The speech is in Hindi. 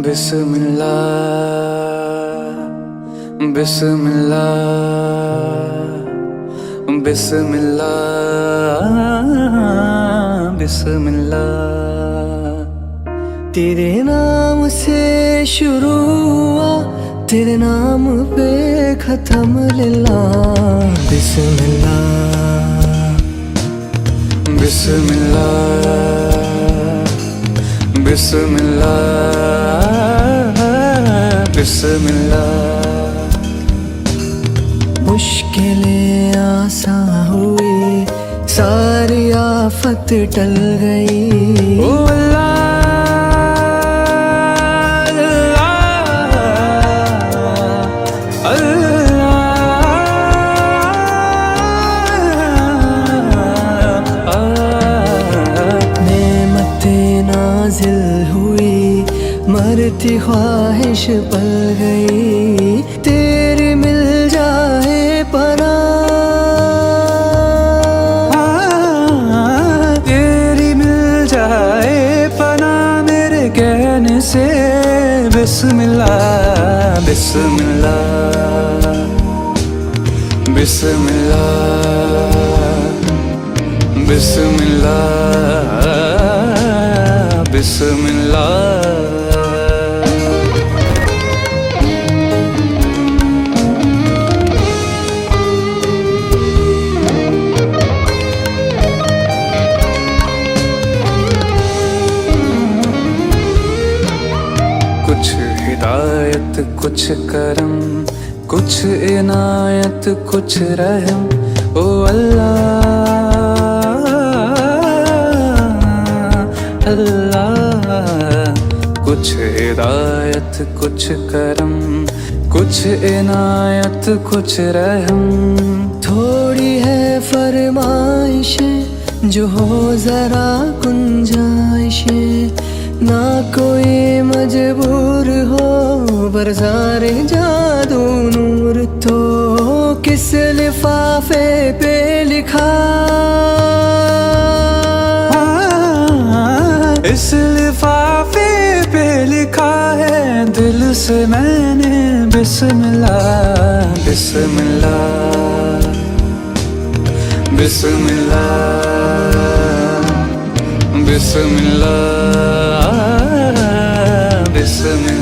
बिस्मिल्लाह बिस्मिल्लाह बिस्मिल्लाह बिस्मिल्लाह। तेरे नाम से शुरू हुआ, तेरे नाम पे खत्म लिल्लाह। बिस्मिल्लाह बिस्मिल्लाह बिस्मिल्लाह बिस्मिल्लाह। मुश्किलें आसान हुई, सारी आफत टल गई। ओ नाज़िल हुई, मरती ख्वाहिश पल गई। तेरी मिल जाए पनाह, तेरी मिल जाए पनाह मेरे कहने से। बिस्मिल्लाह बिस्मिल्लाह बिस्मिल्लाह बिस्मिल्लाह बिस्मिल्लाह। कुछ हिदायत कुछ करम, कुछ इनायत कुछ रहम। ओ अल्लाह अल्लाह। कुछ हिदायत कुछ करम, कुछ इनायत कुछ रहम। थोड़ी है फरमाइशें जो हो जरा गुंजाइशें, ना कोई मजबूर हो बरसारे जादू नूर। तो किस लिफाफे पे लिखा, इस लिफाफे पे लिखा है दिल से मैंने। बिस्मिल्लाह बिस्मिल्लाह बिस्मिल्लाह बिस्मिल्लाह बिस्मिल्लाह।